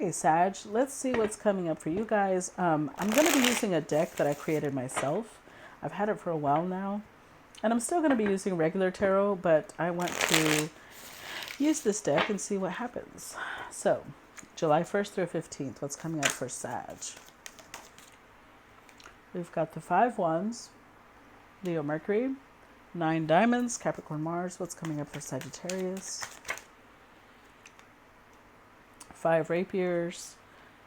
Hey Sag, let's see what's coming up for you guys. I'm going to be using a deck that I created myself. I've had it for a while now, and I'm still going to be using regular tarot, but I want to use this deck and see what happens. So, July 1st through 15th, what's coming up for Sag? We've got the 5 Wands, Leo Mercury, 9 Diamonds, Capricorn Mars. What's coming up for Sagittarius? 5 Rapiers,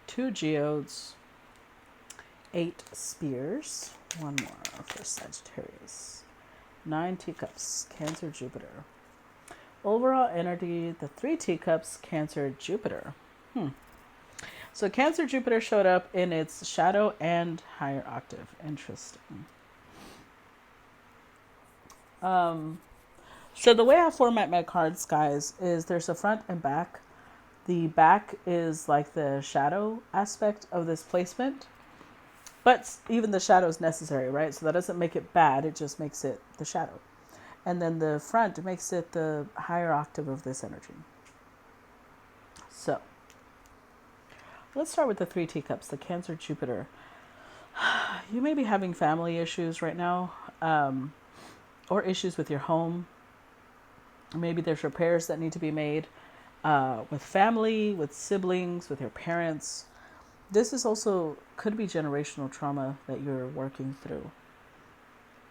2 Geodes, 8 Spears, one more for Sagittarius, 9 Teacups, Cancer, Jupiter. Overall energy, the 3 Teacups, Cancer, Jupiter. So Cancer, Jupiter showed up in its shadow and higher octave. Interesting. So the way I format my cards, guys, is there's a front and back. The back is like the shadow aspect of this placement, but even the shadow is necessary, right? So that doesn't make it bad, it just makes it the shadow. And then the front makes it the higher octave of this energy. So let's start with the 3 Teacups, the Cancer, Jupiter. You may be having family issues right now, or issues with your home. Maybe there's repairs that need to be made. With family, with siblings, with your parents. This is also could be generational trauma that you're working through.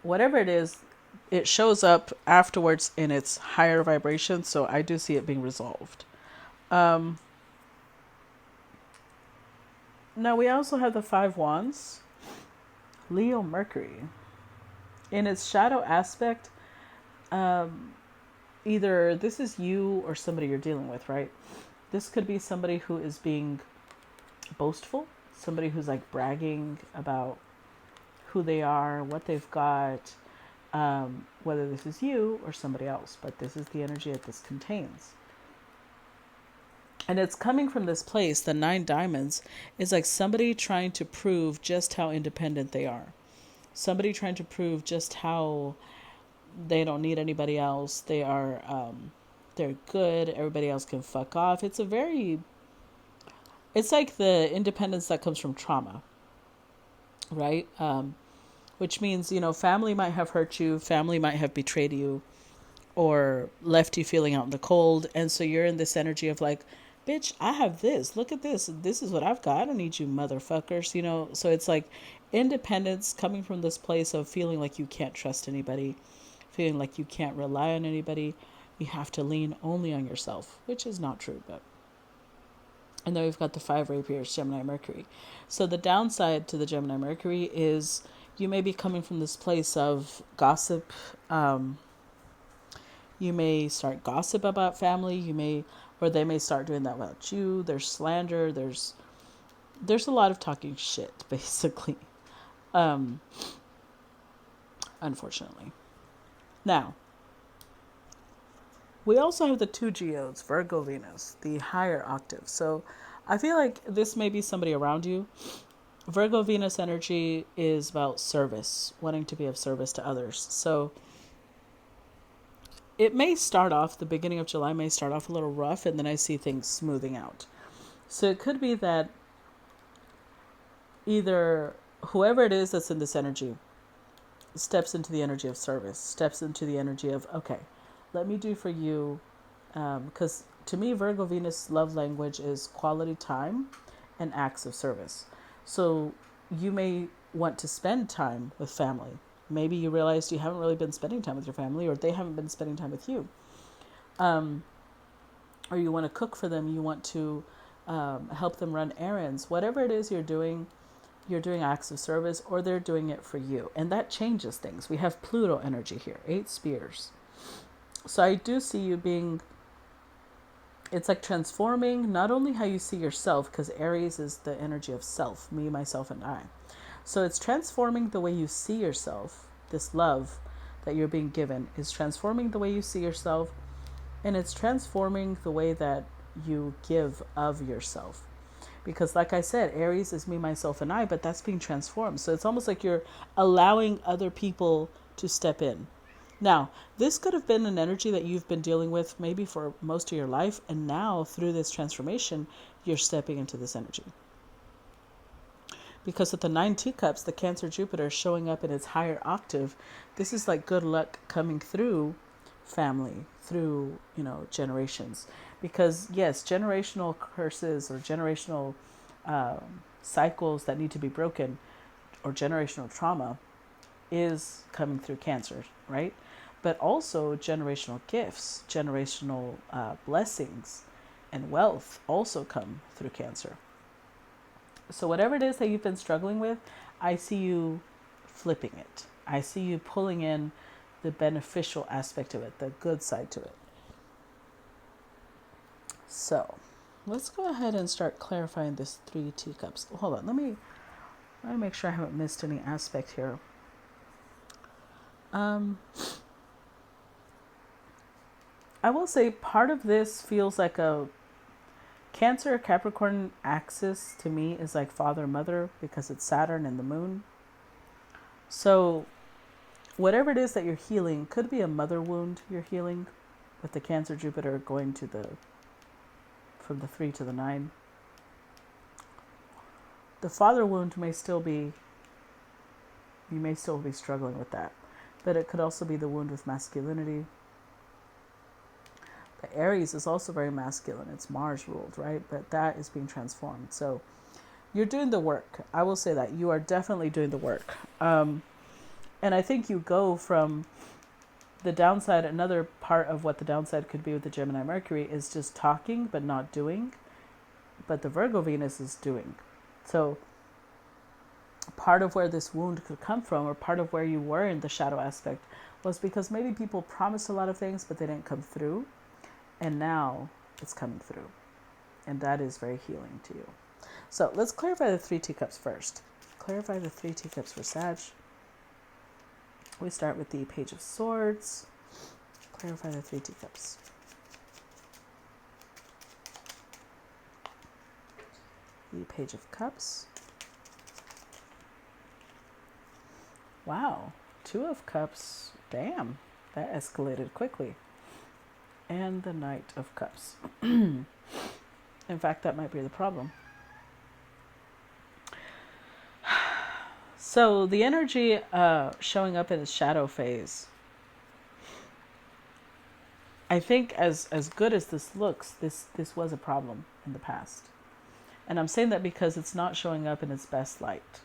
Whatever it is, it shows up afterwards in its higher vibration, so I do see it being resolved. Now we also have the 5 Wands, Leo Mercury. In its shadow aspect, either this is you or somebody you're dealing with, right? This could be somebody who is being boastful, somebody who's like bragging about who they are, what they've got, whether this is you or somebody else, but this is the energy that this contains. And it's coming from this place, the 9 Diamonds, is like somebody trying to prove just how independent they are. Somebody trying to prove just how they don't need anybody else. They are, they're good. Everybody else can fuck off. It's like the independence that comes from trauma, right? Which means, family might have hurt you. Family might have betrayed you or left you feeling out in the cold. And so you're in this energy of like, bitch, I have this. Look at this. This is what I've got. I don't need you motherfuckers, So it's like independence coming from this place of feeling like you can't trust anybody, feeling like you can't rely on anybody. You have to lean only on yourself, which is not true. And then we've got the 5 Rapiers, Gemini Mercury. So the downside to the Gemini Mercury is you may be coming from this place of gossip. You may start gossip about family. Or they may start doing that about you. There's slander. There's a lot of talking shit, basically. Unfortunately. Now, we also have the 2 Geodes, Virgo, Venus, the higher octave. So I feel like this may be somebody around you. Virgo, Venus energy is about service, wanting to be of service to others. So it may start off, the beginning of July may start off a little rough, and then I see things smoothing out. So it could be that either whoever it is that's in this energy steps into the energy of service, steps into the energy of, okay, let me do for you. Because to me, Virgo Venus love language is quality time and acts of service. So you may want to spend time with family. Maybe you realize you haven't really been spending time with your family, or they haven't been spending time with you. Or you want to cook for them. You want to help them run errands. Whatever it is you're doing acts of service, or they're doing it for you. And that changes things. We have Pluto energy here, 8 Spears. So I do see you being, it's like transforming not only how you see yourself, because Aries is the energy of self, me, myself, and I. So it's transforming the way you see yourself. This love that you're being given is transforming the way you see yourself, and it's transforming the way that you give of yourself. Because like I said, Aries is me, myself, and I, but that's being transformed. So it's almost like you're allowing other people to step in. Now, this could have been an energy that you've been dealing with maybe for most of your life, and now through this transformation, you're stepping into this energy. Because with the 9 teacups, the Cancer Jupiter showing up in its higher octave, this is like good luck coming through family, through, generations. Because yes, generational curses or generational cycles that need to be broken, or generational trauma, is coming through Cancer, right? But also generational gifts, generational blessings, and wealth also come through Cancer. So whatever it is that you've been struggling with, I see you flipping it. I see you pulling in the beneficial aspect of it, the good side to it. So let's go ahead and start clarifying this 3 teacups. Hold on, let me make sure I haven't missed any aspect here. I will say part of this feels like a Cancer Capricorn axis to me is like father mother, because it's Saturn and the moon. So whatever it is that you're healing could be a mother wound you're healing, with the Cancer Jupiter going to from the 3 to the 9. The father wound may still be, you may still be struggling with that, but it could also be the wound with masculinity. The Aries is also very masculine. It's Mars ruled, right? But that is being transformed. So you're doing the work. I will say that you are definitely doing the work. And I think you go from the downside. Another part of what the downside could be with the Gemini Mercury is just talking but not doing. But the Virgo Venus is doing. So part of where this wound could come from, or part of where you were in the shadow aspect, was because maybe people promised a lot of things but they didn't come through. And now it's coming through. And that is very healing to you. So let's clarify the 3 teacups first. Clarify the 3 teacups for Sag. We start with the Page of Swords. Clarify the 3 teacups. The Page of Cups. Wow. 2 of Cups. Damn. That escalated quickly. And the Knight of Cups. In fact, that might be the problem. So the energy showing up in the shadow phase, I think as good as this looks, this was a problem in the past. And I'm saying that because it's not showing up in its best light.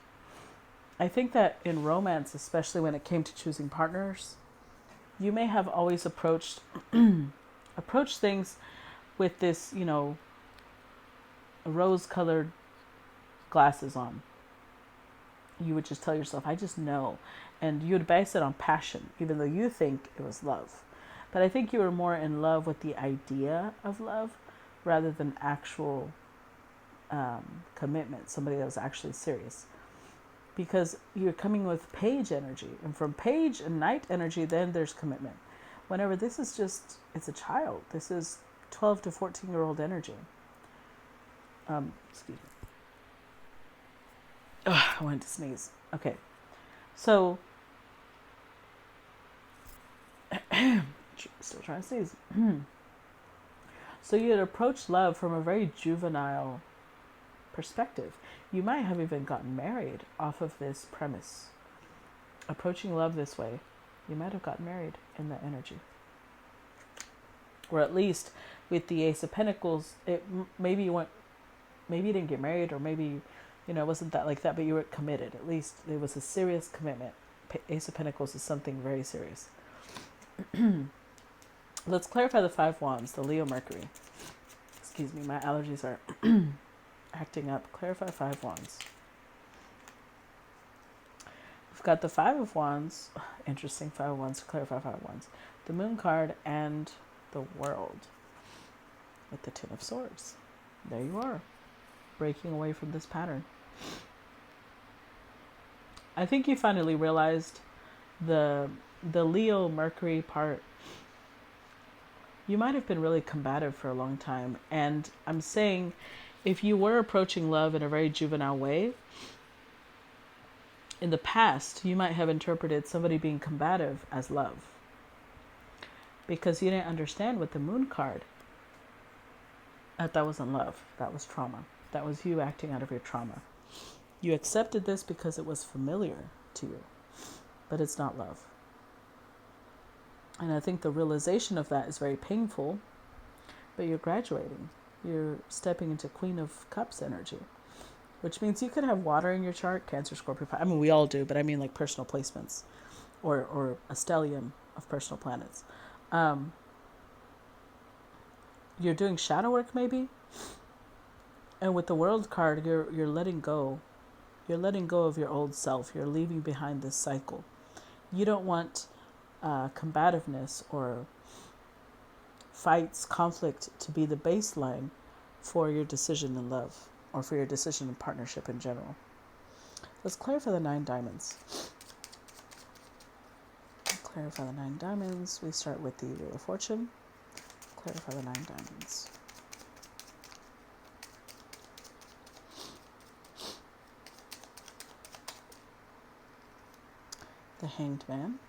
I think that in romance, especially when it came to choosing partners, you may have always approach things with this, rose-colored glasses on. You would just tell yourself, I just know. And you would base it on passion, even though you think it was love. But I think you were more in love with the idea of love rather than actual commitment, somebody that was actually serious. Because you're coming with Page energy. And from Page and Knight energy, then there's commitment. Whenever this is just, it's a child. This is 12 to 14-year-old energy. Excuse me. Ugh, I wanted to sneeze. Okay. So, still trying to sneeze. So you had approached love from a very juvenile perspective. You might have even gotten married off of this premise. Approaching love this way, you might have gotten married in that energy. Or at least with the Ace of Pentacles, maybe you didn't get married, or maybe, it wasn't that like that, but you were committed. At least there was a serious commitment. Ace of Pentacles is something very serious. Let's clarify the 5 wands, the Leo Mercury. Excuse me, my allergies are acting up. Clarify 5 wands. We've got the 5 of wands. Interesting, 5 of wands to clarify 5 wands. The Moon card and the World with the 10 of swords. There you are, breaking away from this pattern. I think you finally realized the Leo Mercury part. You might have been really combative for a long time. And I'm saying, if you were approaching love in a very juvenile way, in the past, you might have interpreted somebody being combative as love. because you didn't understand with the moon card that wasn't love. That was trauma. That was you acting out of your trauma. You accepted this because it was familiar to you, but it's not love. And I think the realization of that is very painful, but you're graduating. You're stepping into Queen of Cups energy, which means you could have water in your chart, Cancer, Scorpio. I mean, we all do, but I mean like personal placements or a stellium of personal planets. You're doing shadow work maybe. And with the World card, you're letting go. You're letting go of your old self. You're leaving behind this cycle. You don't want combativeness or fights, conflict to be the baseline for your decision in love or for your decision in partnership in general. Let's clarify the 9 diamonds. Clarify the 9 diamonds. We start with the Wheel of Fortune. Clarify the 9 diamonds. The Hanged Man.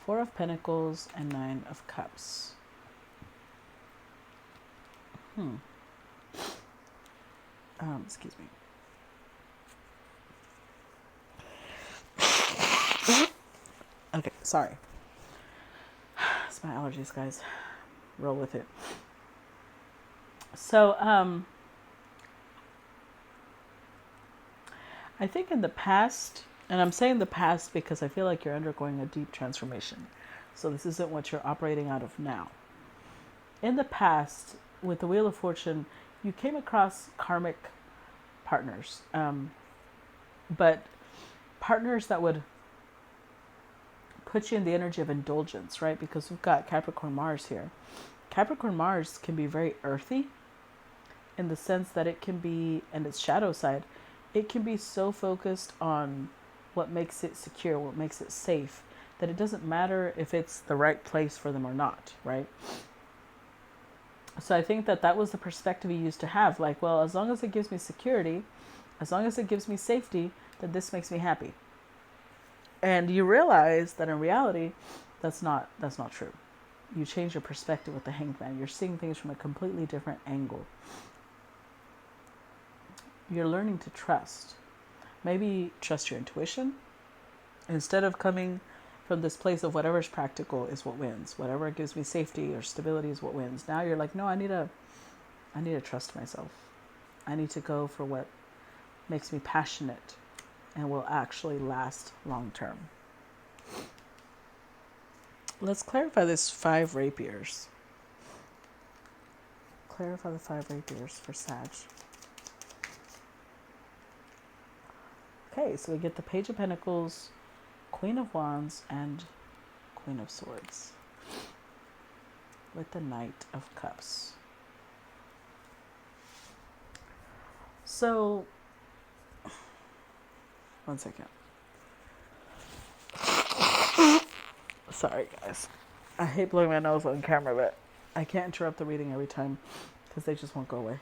4 of Pentacles and 9 of Cups. Excuse me. Okay, sorry. It's my allergies, guys. Roll with it. So, I think in the past, and I'm saying the past because I feel like you're undergoing a deep transformation. So this isn't what you're operating out of now. In the past, with the Wheel of Fortune, you came across karmic partners, but partners that would put you in the energy of indulgence, right? Because we've got Capricorn Mars here. Capricorn Mars can be very earthy in the sense that it can be, and its shadow side, it can be so focused on what makes it secure, what makes it safe, that it doesn't matter if it's the right place for them or not, right? So I think that was the perspective he used to have. Like, well, as long as it gives me security, as long as it gives me safety, then this makes me happy. And you realize that in reality, that's not true. You change your perspective with the Hanged Man. You're seeing things from a completely different angle. You're learning to trust. Maybe trust your intuition. Instead of coming from this place of whatever's practical is what wins. Whatever gives me safety or stability is what wins. Now you're like, no, I need to trust myself. I need to go for what makes me passionate and will actually last long term. Let's clarify this 5 rapiers. Clarify the 5 rapiers for Sag. Okay, so we get the Page of Pentacles, Queen of Wands, and Queen of Swords. With the Knight of Cups. So, one second. Sorry, guys. I hate blowing my nose on camera, but I can't interrupt the reading every time because they just won't go away.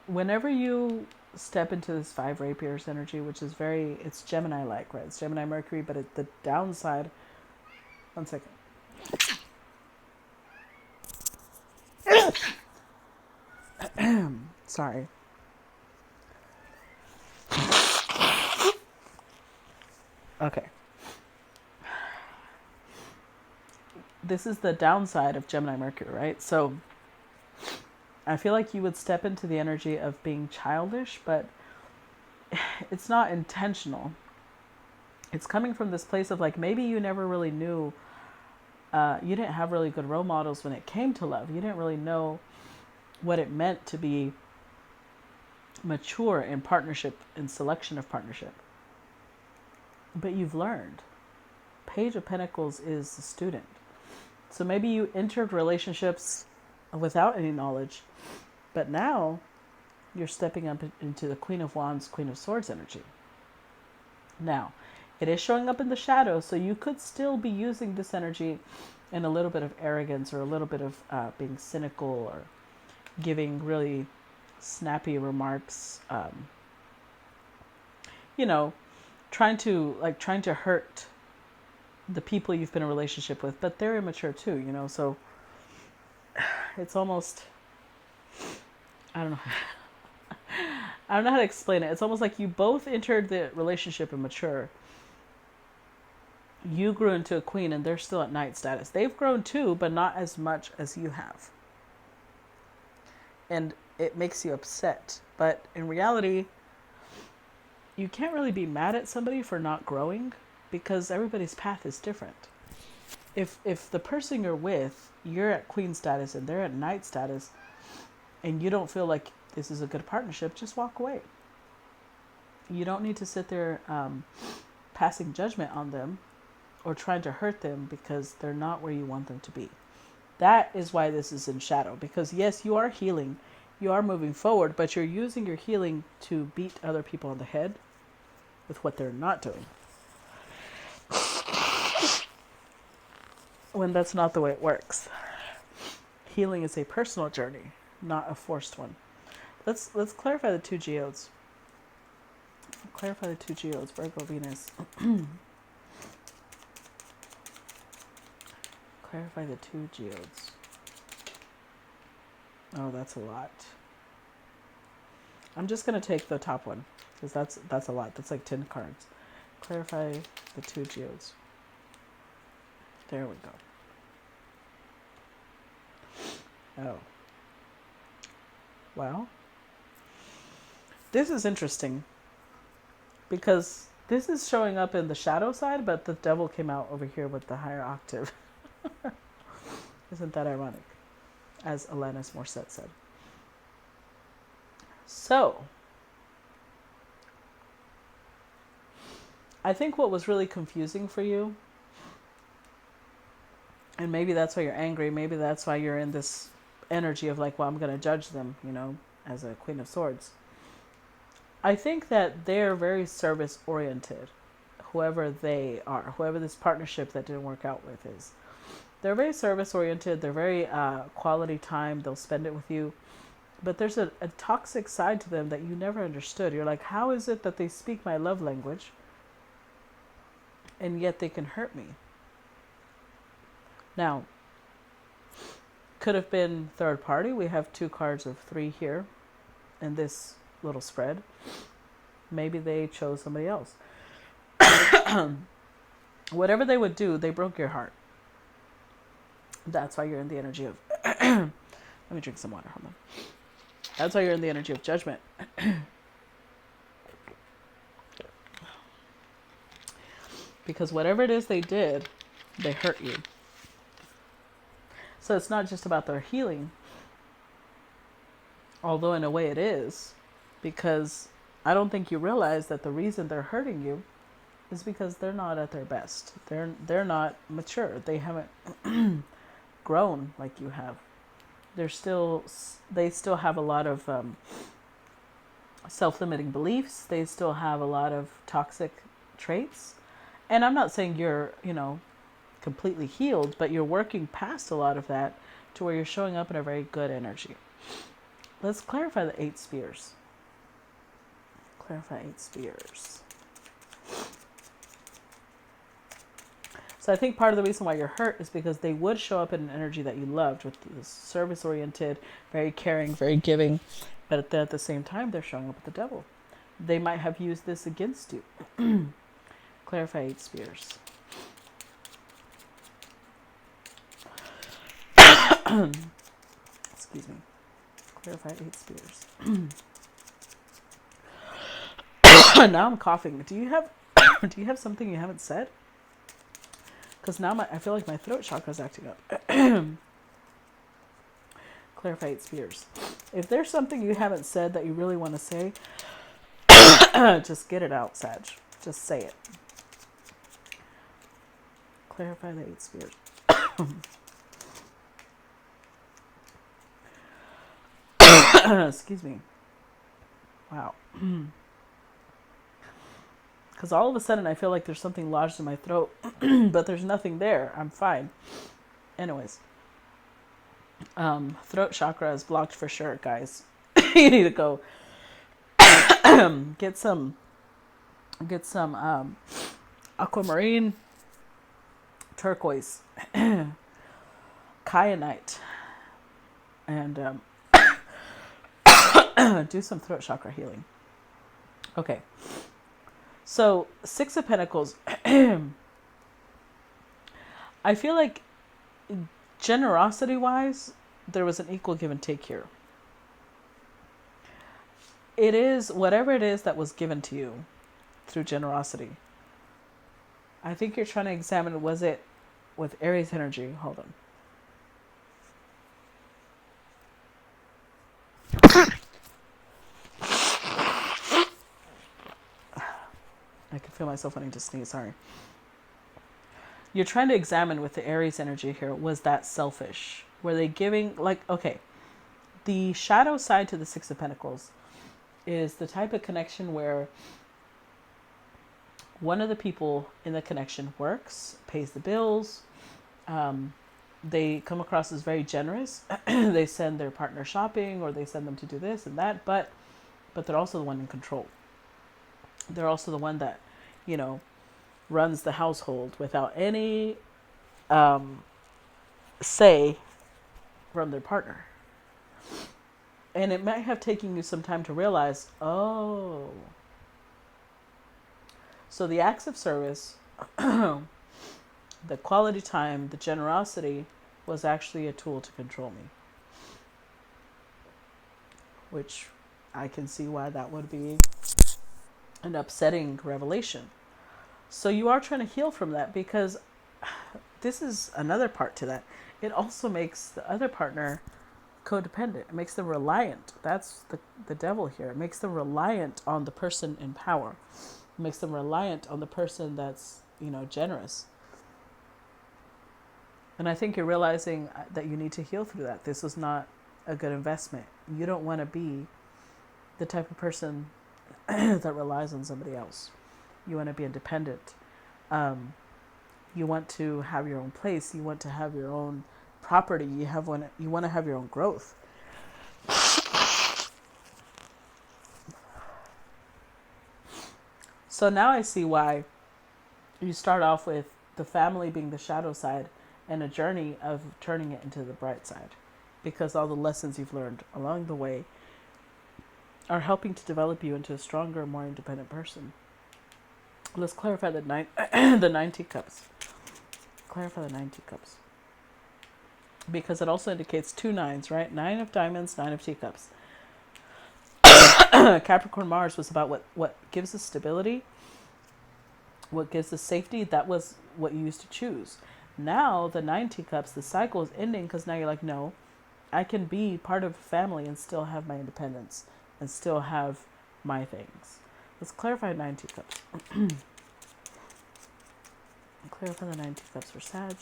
Whenever you step into this 5 rapiers energy, which is it's Gemini-like, right? It's Gemini Mercury, but the downside... One second. Sorry. Okay. This is the downside of Gemini Mercury, right? So I feel like you would step into the energy of being childish, but it's not intentional. It's coming from this place of like, maybe you never really knew, you didn't have really good role models when it came to love. You didn't really know what it meant to be mature in partnership, in selection of partnership. But you've learned. Page of Pentacles is the student. So maybe you entered relationships without any knowledge, but now you're stepping up into the Queen of Wands, Queen of Swords energy. Now, it is showing up in the shadow, so you could still be using this energy in a little bit of arrogance or a little bit of being cynical or giving really snappy remarks you know, trying to hurt the people you've been in a relationship with, but they're immature too, you know, so it's almost, I don't know. I don't know how to explain it. It's almost like you both entered the relationship immature. You grew into a queen and they're still at knight status. They've grown too, but not as much as you have. And it makes you upset. But in reality, you can't really be mad at somebody for not growing because everybody's path is different. If the person you're with, you're at queen status and they're at knight status, and you don't feel like this is a good partnership, just walk away. You don't need to sit there passing judgment on them or trying to hurt them because they're not where you want them to be. That is why this is in shadow. Because yes, you are healing, you are moving forward, but you're using your healing to beat other people on the head with what they're not doing. When that's not the way it works. Healing is a personal journey, not a forced one. Let's clarify the two geodes. Clarify the two geodes, Virgo, Venus. Clarify the two geodes. Oh, that's a lot. I'm just going to take the top one because that's a lot. That's like 10 cards. Clarify the two geodes. There we go. Oh. Well, this is interesting because this is showing up in the shadow side, but the devil came out over here with the higher octave. Isn't that ironic? As Alanis Morissette said. So, I think what was really confusing for you, and maybe that's why you're angry, maybe that's why you're in this energy of like, well, I'm going to judge them, you know, as a Queen of Swords. I think that they're very service oriented, whoever they are, whoever this partnership that didn't work out with is. They're very service oriented. They're very quality time. They'll spend it with you. But there's a toxic side to them that you never understood. You're like, how is it that they speak my love language and yet they can hurt me? Now, could have been third party. We have 2 cards of 3 here in this little spread. Maybe they chose somebody else. Whatever they would do, they broke your heart. That's why you're in the energy of... Let me drink some water. Hold on. That's why you're in the energy of judgment. Because whatever it is they did, they hurt you. So it's not just about their healing. Although in a way it is. Because I don't think you realize that the reason they're hurting you is because they're not at their best. They're not mature. They haven't grown like you have. They still have a lot of self-limiting beliefs. They still have a lot of toxic traits. And I'm not saying you're, completely healed, but you're working past a lot of that to where you're showing up in a very good energy. Let's clarify the 8 spears. Clarify 8 spears. So I think part of the reason why you're hurt is because they would show up in an energy that you loved, with this service-oriented, very caring, very giving. But at the same time, they're showing up with the devil. They might have used this against you. Clarify 8 spears. Excuse me. Clarify 8 spears. Now I'm coughing. Do you have something you haven't said? Because now I feel like my throat chakra is acting up. Clarify 8 spears. If there's something you haven't said that you really want to say, just get it out, Sag. Just say it. Clarify the 8 spears. Excuse me. Wow. Because all of a sudden I feel like there's something lodged in my throat, but there's nothing there. I'm fine. Anyways. Throat chakra is blocked for sure, guys. You need to go get some Get some aquamarine, turquoise, kyanite, and do some throat chakra healing. Okay. So, Six of Pentacles. I feel like generosity wise, there was an equal give and take here. It is whatever it is that was given to you through generosity. I think you're trying to examine, was it with Aries energy? Hold on. I can feel myself wanting to sneeze, sorry. You're trying to examine with the Aries energy here, was that selfish? Were they giving, like, okay, the shadow side to the Six of Pentacles is the type of connection where one of the people in the connection works, pays the bills, they come across as very generous. They send their partner shopping or they send them to do this and that, but they're also the one in control. They're also the one that, you know, runs the household without any say from their partner. And it might have taken you some time to realize, oh, so the acts of service, the quality time, the generosity was actually a tool to control me. Which I can see why that would be an upsetting revelation. So you are trying to heal from that, because this is another part to that. It also makes the other partner codependent. It makes them reliant. That's the devil here. It makes them reliant on the person in power. It makes them reliant on the person that's, you know, generous. And I think you're realizing that you need to heal through that. This was not a good investment. You don't want to be the type of person that relies on somebody else. You want to be independent. You want to have your own place. You want to have your own property. You want to have your own growth. So now I see why you start off with the family being the shadow side and a journey of turning it into the bright side, because all the lessons you've learned along the way are helping to develop you into a stronger, more independent person. Let's clarify the nine teacups. Clarify the 9 teacups. Because it also indicates 2 nines, right? 9 of diamonds, 9 of teacups. Capricorn Mars was about what gives us stability, what gives us safety. That was what you used to choose. Now, the 9 teacups, the cycle is ending, because now you're like, no, I can be part of a family and still have my independence and still have my things. Let's clarify 9 teacups. Clarify the 9 teacups for Sag.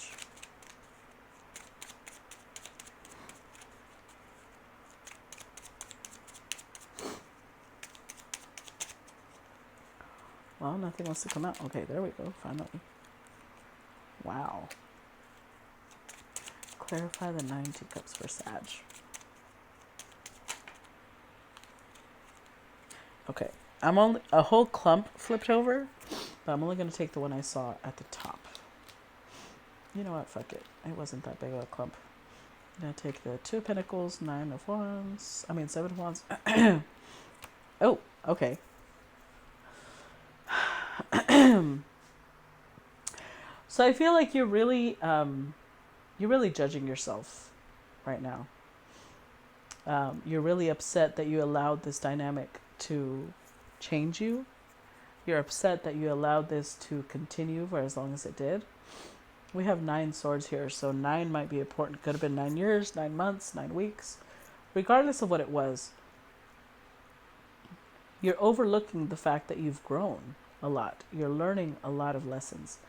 Well, nothing wants to come out. Okay, there we go, finally. Wow. Clarify the 9 teacups for Sag. Okay, I'm only a whole clump flipped over, but I'm only going to take the one I saw at the top. You know what? Fuck it. It wasn't that big of a clump. I'm going to take the 2 of Pentacles, 7 of Wands. Oh, okay. So I feel like you're really judging yourself right now. You're really upset that you allowed this dynamic to change you. You're upset that you allowed this to continue for as long as it did. We have 9 swords here, so 9 might be important. Could have been 9 years, 9 months, 9 weeks. Regardless of what it was, you're overlooking the fact that you've grown a lot. You're learning a lot of lessons.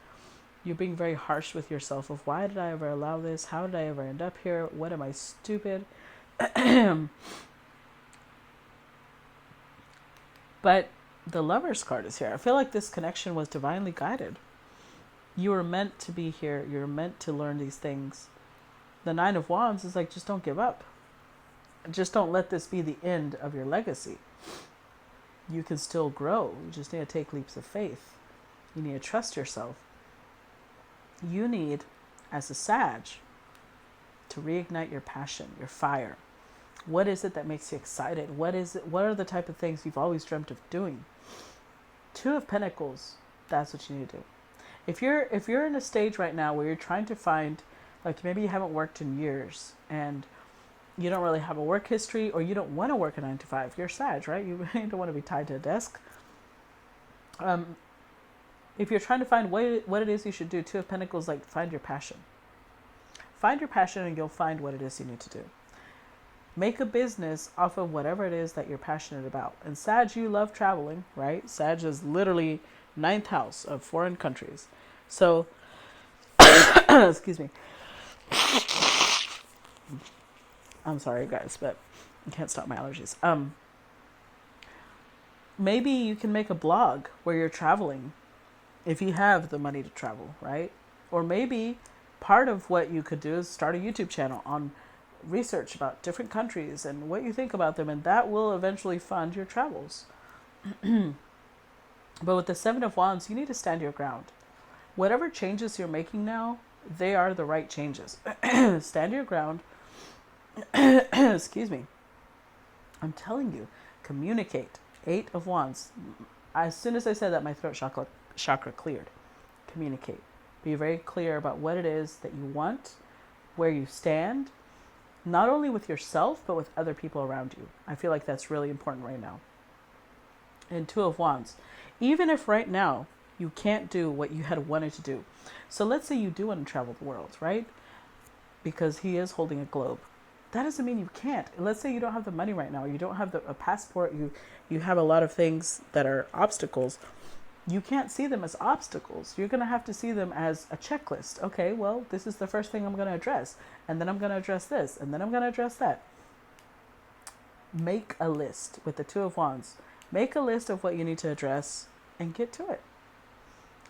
You're being very harsh with yourself of, why did I ever allow this? How did I ever end up here? What am I, stupid? But the Lover's card is here. I feel like this connection was divinely guided. You were meant to be here. You're meant to learn these things. The 9 of Wands is like, just don't give up. Just don't let this be the end of your legacy. you can still grow. You just need to take leaps of faith. You need to trust yourself. You need, as a Sag, to reignite your passion, your fire. What is it that makes you excited? What is it? What are the type of things you've always dreamt of doing? Two of Pentacles, that's what you need to do. If you're in a stage right now where you're trying to find, like maybe you haven't worked in years and you don't really have a work history, or you don't want to work a 9 to 5, you're Sag, right? You don't want to be tied to a desk. If you're trying to find what it is you should do, Two of Pentacles, like find your passion. Find your passion and you'll find what it is you need to do. Make a business off of whatever it is that you're passionate about. And Sag, you love traveling, right? Sag is literally 9th house of foreign countries. So, excuse me. I'm sorry, guys, but I can't stop my allergies. Maybe you can make a blog where you're traveling if you have the money to travel, right? Or maybe part of what you could do is start a YouTube channel on research about different countries and what you think about them, and that will eventually fund your travels. But with the 7 of Wands, you need to stand your ground. Whatever changes you're making now, they are the right changes. Stand your ground. Excuse me. I'm telling you, communicate. 8 of Wands. As soon as I said that, my throat chakra cleared. Communicate. Be very clear about what it is that you want, where you stand, not only with yourself, but with other people around you. I feel like that's really important right now. And 2 of Wands. Even if right now you can't do what you had wanted to do. So let's say you do want to travel the world, right? Because he is holding a globe. That doesn't mean you can't. Let's say you don't have the money right now. You don't have a passport. You have a lot of things that are obstacles. You can't see them as obstacles. You're going to have to see them as a checklist. Okay, well, this is the first thing I'm going to address. And then I'm going to address this. And then I'm going to address that. Make a list with the 2 of Wands. Make a list of what you need to address and get to it.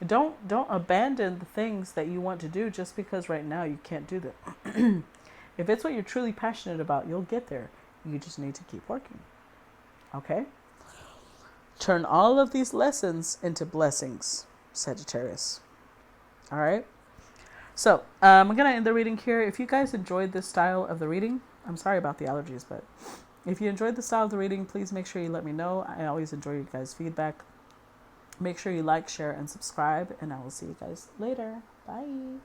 Don't abandon the things that you want to do just because right now you can't do them. If it's what you're truly passionate about, you'll get there. You just need to keep working. Okay? Turn all of these lessons into blessings, Sagittarius. All right? So, I'm going to end the reading here. If you guys enjoyed this style of the reading, I'm sorry about the allergies, but if you enjoyed the style of the reading, please make sure you let me know. I always enjoy you guys' feedback. Make sure you like, share, and subscribe, and I will see you guys later. Bye.